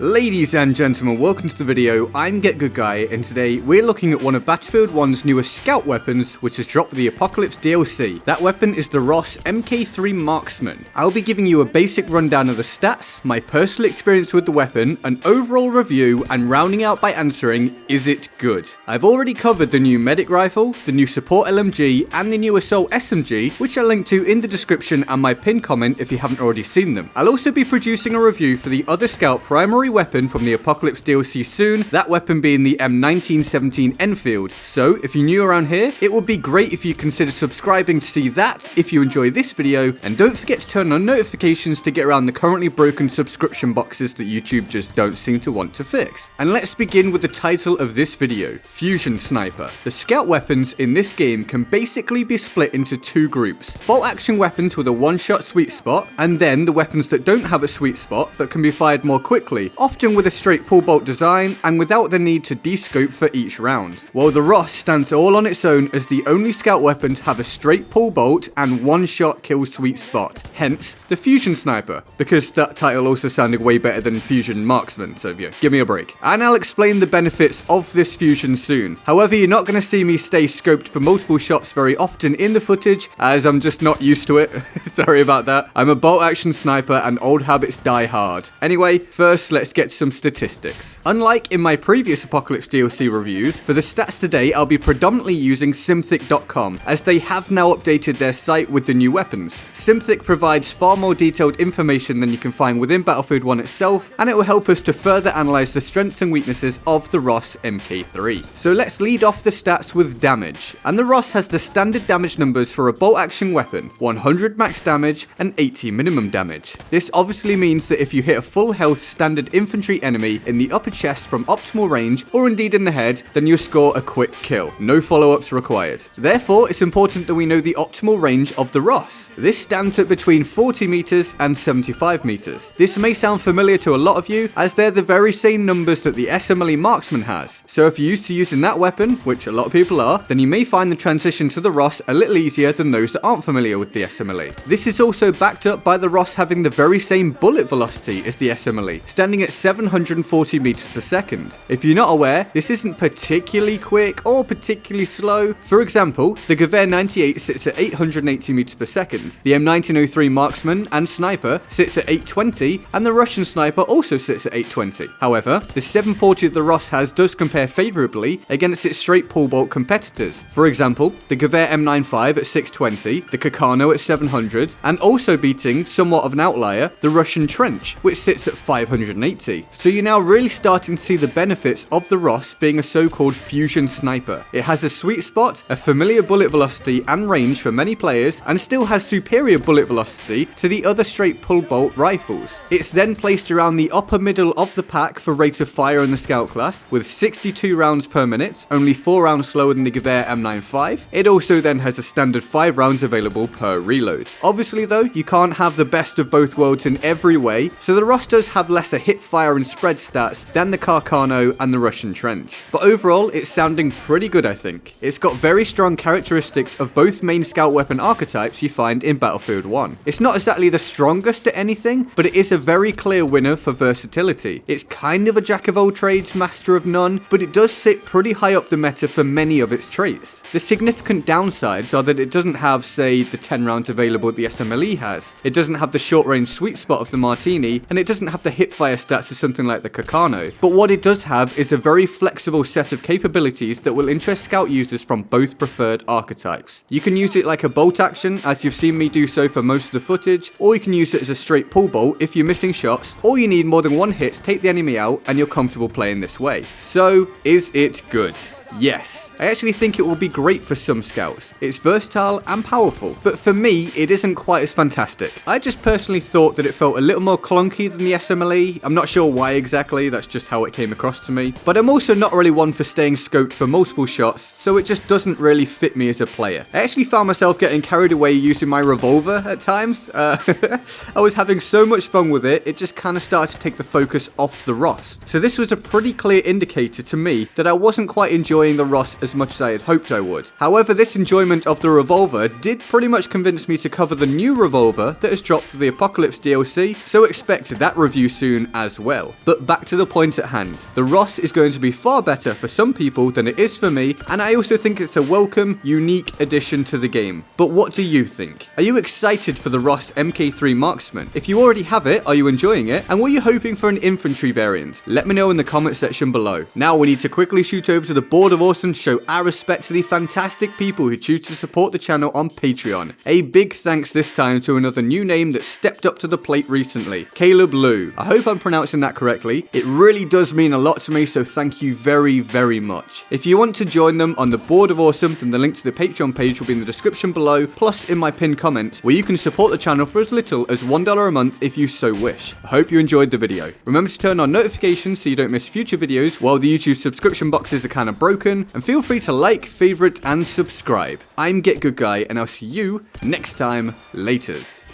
Ladies and gentlemen, welcome to the video. I'm GetGoodGuy, and today we're looking at one of Battlefield 1's newest scout weapons, which has dropped with the Apocalypse DLC. That weapon is the Ross MkIII Marksman. I'll be giving you a basic rundown of the stats, my personal experience with the weapon, an overall review, and rounding out by answering, is it good? I've already covered the new medic rifle, the new support LMG, and the new assault SMG, which I'll link to in the description and my pinned comment if you haven't already seen them. I'll also be producing a review for the other scout primary weapon from the Apocalypse DLC soon, that weapon being the M1917 Enfield. So if you're new around here, it would be great if you consider subscribing to see that if you enjoy this video, and don't forget to turn on notifications to get around the currently broken subscription boxes that YouTube just don't seem to want to fix. And let's begin with the title of this video, Fusion Sniper. The scout weapons in this game can basically be split into two groups, bolt action weapons with a one-shot sweet spot, and then the weapons that don't have a sweet spot but can be fired more quickly, often with a straight pull bolt design and without the need to descope for each round. While the Ross stands all on its own as the only scout weapon to have a straight pull bolt and one shot kill sweet spot, hence the Fusion Sniper, because that title also sounded way better than Fusion Marksman, so yeah, give me a break. And I'll explain the benefits of this fusion soon. However, you're not going to see me stay scoped for multiple shots very often in the footage, as I'm just not used to it. Sorry about that. I'm a bolt action sniper and old habits die hard. Anyway, first let's get some statistics. Unlike in my previous Apocalypse DLC reviews, for the stats today I'll be predominantly using Simthic.com, as they have now updated their site with the new weapons. Simthic provides far more detailed information than you can find within Battlefield 1 itself, and it will help us to further analyze the strengths and weaknesses of the Ross MkIII. So let's lead off the stats with damage, and the Ross has the standard damage numbers for a bolt action weapon, 100 max damage and 80 minimum damage. This obviously means that if you hit a full health standard infantry enemy in the upper chest from optimal range, or indeed in the head, then you'll score a quick kill. No follow-ups required. Therefore, it's important that we know the optimal range of the Ross. This stands at between 40 meters and 75 meters. This may sound familiar to a lot of you, as they're the very same numbers that the SMLE Marksman has. So if you're used to using that weapon, which a lot of people are, then you may find the transition to the Ross a little easier than those that aren't familiar with the SMLE. This is also backed up by the Ross having the very same bullet velocity as the SMLE, standing at 740 meters per second. If you're not aware, this isn't particularly quick or particularly slow. For example, the Gewehr 98 sits at 880 meters per second, the M1903 Marksman and Sniper sits at 820, and the Russian Sniper also sits at 820. However, the 740 that the Ross has does compare favourably against its straight pull bolt competitors. For example, the Gewehr M95 at 620, the Kakano at 700, and also beating, somewhat of an outlier, the Russian Trench, which sits at 580. So you're now really starting to see the benefits of the Ross being a so-called fusion sniper. It has a sweet spot, a familiar bullet velocity and range for many players, and still has superior bullet velocity to the other straight pull bolt rifles. It's then placed around the upper middle of the pack for rate of fire in the scout class, with 62 rounds per minute, only 4 rounds slower than the Gewehr M95. It also then has a standard 5 rounds available per reload. Obviously though, you can't have the best of both worlds in every way, so the Ross does have lesser hip fire and spread stats than the Kakano and the Russian Trench. But overall, it's sounding pretty good, I think. It's got very strong characteristics of both main scout weapon archetypes you find in Battlefield 1. It's not exactly the strongest at anything, but it is a very clear winner for versatility. It's kind of a jack of all trades, master of none, but it does sit pretty high up the meta for many of its traits. The significant downsides are that it doesn't have, say, the 10 rounds available the SMLE has. It doesn't have the short range sweet spot of the Martini, and it doesn't have the hip fire stats of something like the Kakano. But what it does have is a very flexible set of capabilities that will interest scout users from both preferred archetypes. You can use it like a bolt action, as you've seen me do so for most of the footage, or you can use it as a straight pull bolt if you're missing shots, or you need more than one hit to take the enemy out and you're comfortable playing this way. So, is it good? Yes, I actually think it will be great for some scouts. It's versatile and powerful, but for me, it isn't quite as fantastic. I just personally thought that it felt a little more clunky than the SMLE. I'm not sure why exactly, that's just how it came across to me. But I'm also not really one for staying scoped for multiple shots, so it just doesn't really fit me as a player. I actually found myself getting carried away using my revolver at times. I was having so much fun with it, it just kind of started to take the focus off the Ross. So this was a pretty clear indicator to me that I wasn't quite enjoying enjoying the Ross as much as I had hoped I would. However, this enjoyment of the revolver did pretty much convince me to cover the new revolver that has dropped with the Apocalypse DLC, so expect that review soon as well. But back to the point at hand. The Ross is going to be far better for some people than it is for me, and I also think it's a welcome, unique addition to the game. But what do you think? Are you excited for the Ross MkIII Marksman? If you already have it, are you enjoying it? And were you hoping for an infantry variant? Let me know in the comment section below. Now we need to quickly shoot over to the Board of Awesome to show our respect to the fantastic people who choose to support the channel on Patreon. A big thanks this time to another new name that stepped up to the plate recently, Caleb Lou. I hope I'm pronouncing that correctly. It really does mean a lot to me, so thank you very, very much. If you want to join them on the Board of Awesome, then the link to the Patreon page will be in the description below, plus in my pinned comment, where you can support the channel for as little as $1 a month if you so wish. I hope you enjoyed the video. Remember to turn on notifications so you don't miss future videos while the YouTube subscription boxes are kind of broken, and feel free to like, favorite, and subscribe. I'm GetGoodGuy, and I'll see you next time. Laters.